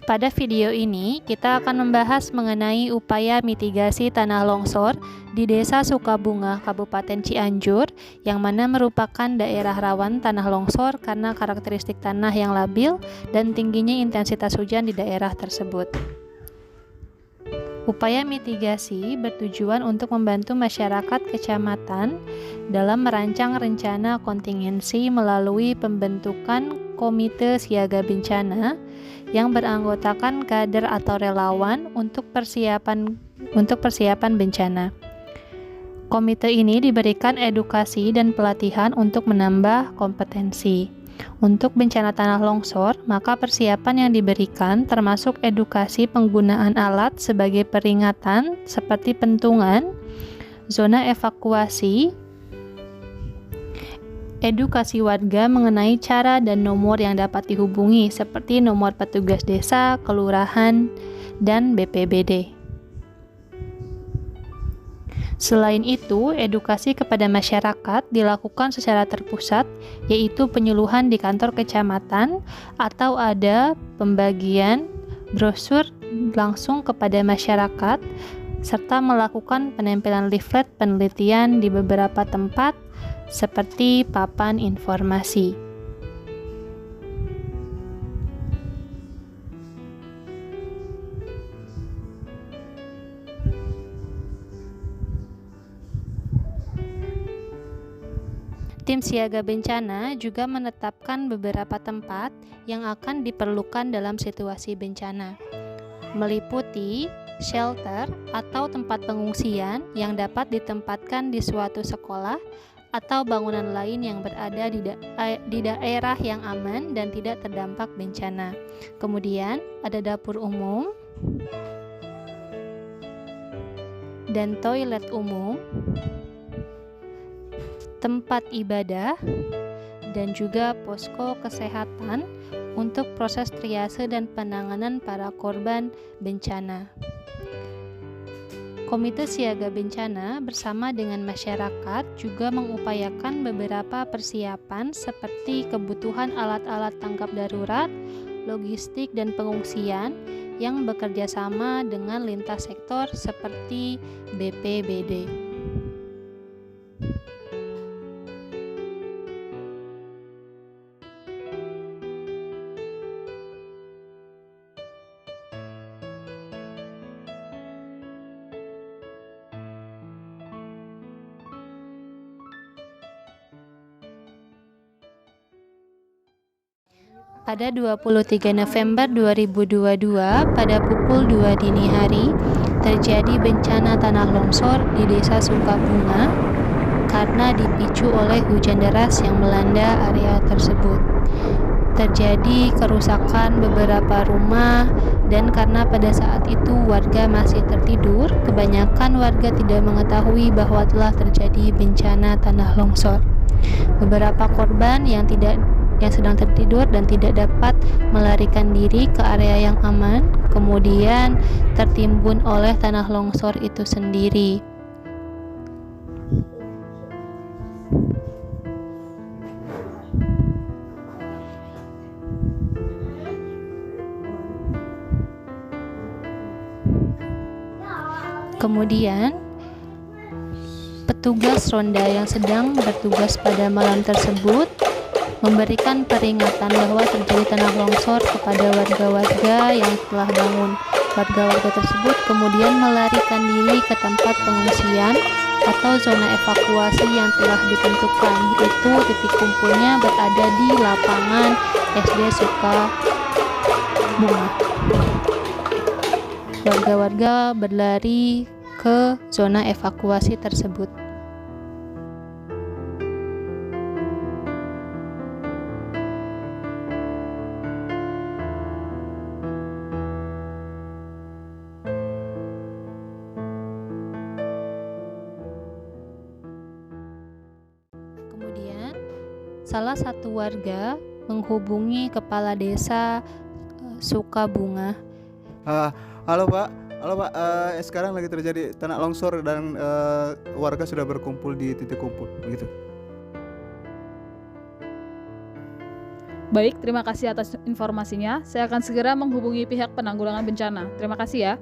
Pada video ini, kita akan membahas mengenai upaya mitigasi tanah longsor di Desa Sukabunga, Kabupaten Cianjur, yang mana merupakan daerah rawan tanah longsor karena karakteristik tanah yang labil dan tingginya intensitas hujan di daerah tersebut. Upaya mitigasi bertujuan untuk membantu masyarakat kecamatan dalam merancang rencana kontingensi melalui pembentukan Komite Siaga Bencana yang beranggotakan kader atau relawan untuk persiapan bencana. Komite ini diberikan edukasi dan pelatihan untuk menambah kompetensi. Untuk bencana tanah longsor, maka persiapan yang diberikan termasuk edukasi penggunaan alat sebagai peringatan seperti pentungan, zona evakuasi, edukasi warga mengenai cara dan nomor yang dapat dihubungi seperti nomor petugas desa, kelurahan, dan BPBD. Selain itu, edukasi kepada masyarakat dilakukan secara terpusat, yaitu penyuluhan di kantor kecamatan atau ada pembagian brosur langsung kepada masyarakat, serta melakukan penempelan leaflet penelitian di beberapa tempat seperti papan informasi. Tim siaga bencana juga menetapkan beberapa tempat yang akan diperlukan dalam situasi bencana, meliputi shelter atau tempat pengungsian yang dapat ditempatkan di suatu sekolah atau bangunan lain yang berada di daerah yang aman dan tidak terdampak bencana. Kemudian ada dapur umum dan toilet umum, tempat ibadah, dan juga posko kesehatan untuk proses triase dan penanganan para korban bencana. Komite Siaga Bencana bersama dengan masyarakat juga mengupayakan beberapa persiapan seperti kebutuhan alat-alat tanggap darurat, logistik, dan pengungsian yang bekerja sama dengan lintas sektor seperti BPBD. Pada 23 November 2022, pada pukul 2 dini hari, terjadi bencana tanah longsor di Desa Sukabunga karena dipicu oleh hujan deras yang melanda area tersebut. Terjadi kerusakan beberapa rumah, dan karena pada saat itu warga masih tertidur, kebanyakan warga tidak mengetahui bahwa telah terjadi bencana tanah longsor. Beberapa korban yang sedang tertidur dan tidak dapat melarikan diri ke area yang aman, kemudian tertimbun oleh tanah longsor itu sendiri. Kemudian petugas ronda yang sedang bertugas pada malam tersebut memberikan peringatan bahwa terjadi tanah longsor kepada warga-warga yang telah bangun. Warga-warga tersebut kemudian melarikan diri ke tempat pengungsian atau zona evakuasi yang telah ditentukan. Itu titik kumpulnya berada di lapangan SD Sukabunga. Warga-warga berlari ke zona evakuasi tersebut. Salah satu warga menghubungi kepala desa Sukabunga. Halo Pak, sekarang lagi terjadi tanah longsor dan warga sudah berkumpul di titik kumpul, begitu. Baik, terima kasih atas informasinya. Saya akan segera menghubungi pihak penanggulangan bencana. Terima kasih ya.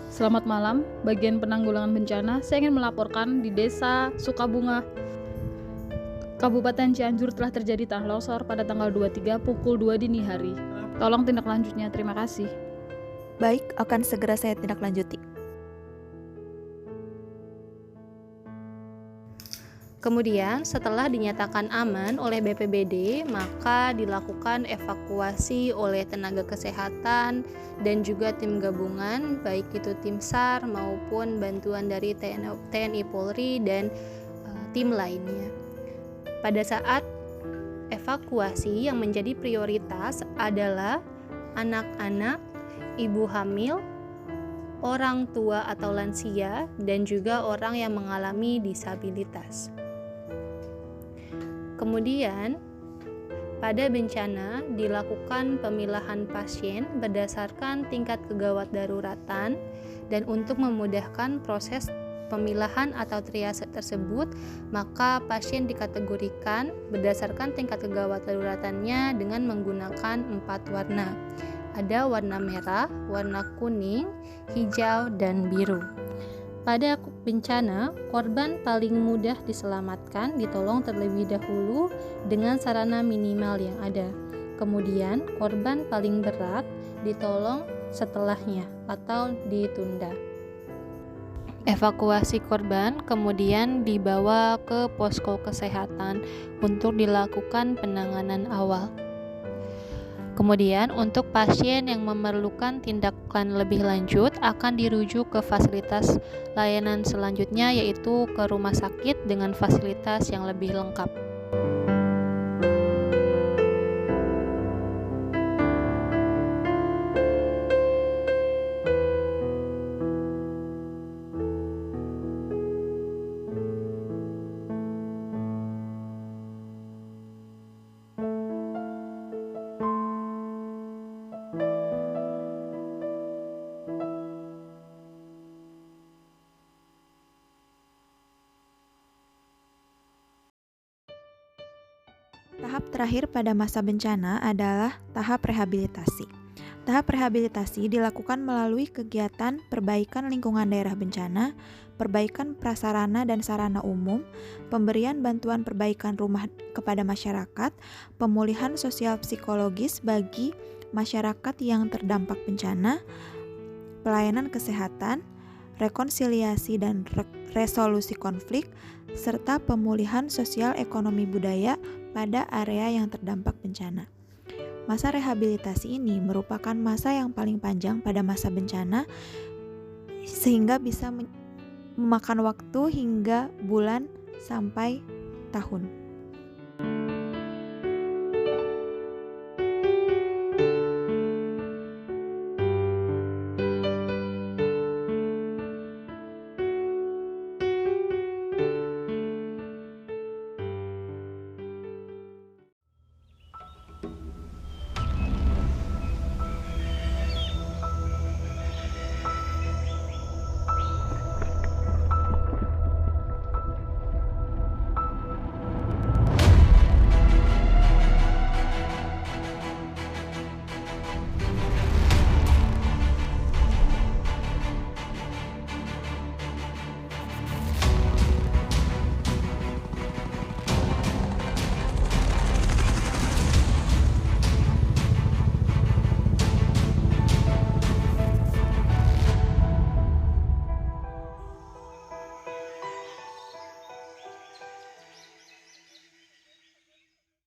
Selamat malam, bagian penanggulangan bencana. Saya ingin melaporkan di Desa Sukabunga, Kabupaten Cianjur telah terjadi tanah longsor pada tanggal 23 pukul 2 dini hari. Tolong tindak lanjutnya, terima kasih. Baik, akan segera saya tindak lanjuti. Kemudian setelah dinyatakan aman oleh BPBD, maka dilakukan evakuasi oleh tenaga kesehatan dan juga tim gabungan, baik itu tim SAR maupun bantuan dari TNI Polri dan tim lainnya. Pada saat evakuasi yang menjadi prioritas adalah anak-anak, ibu hamil, orang tua atau lansia, dan juga orang yang mengalami disabilitas. Kemudian, pada bencana dilakukan pemilahan pasien berdasarkan tingkat kegawat daruratan, dan untuk memudahkan proses pemilahan atau triase tersebut, maka pasien dikategorikan berdasarkan tingkat kegawat daruratannya dengan menggunakan 4 warna. Ada warna merah, warna kuning, hijau, dan biru. Pada bencana, korban paling mudah diselamatkan ditolong terlebih dahulu dengan sarana minimal yang ada. Kemudian, korban paling berat ditolong setelahnya atau ditunda. Evakuasi korban kemudian dibawa ke posko kesehatan untuk dilakukan penanganan awal. Kemudian untuk pasien yang memerlukan tindakan lebih lanjut akan dirujuk ke fasilitas layanan selanjutnya, yaitu ke rumah sakit dengan fasilitas yang lebih lengkap. Tahap terakhir pada masa bencana adalah tahap rehabilitasi. Tahap rehabilitasi dilakukan melalui kegiatan perbaikan lingkungan daerah bencana, perbaikan prasarana dan sarana umum, pemberian bantuan perbaikan rumah kepada masyarakat, pemulihan sosial psikologis bagi masyarakat yang terdampak bencana, pelayanan kesehatan, rekonsiliasi dan resolusi konflik, serta pemulihan sosial ekonomi budaya pada area yang terdampak bencana. Masa rehabilitasi ini merupakan masa yang paling panjang pada masa bencana, sehingga bisa memakan waktu hingga bulan sampai tahun.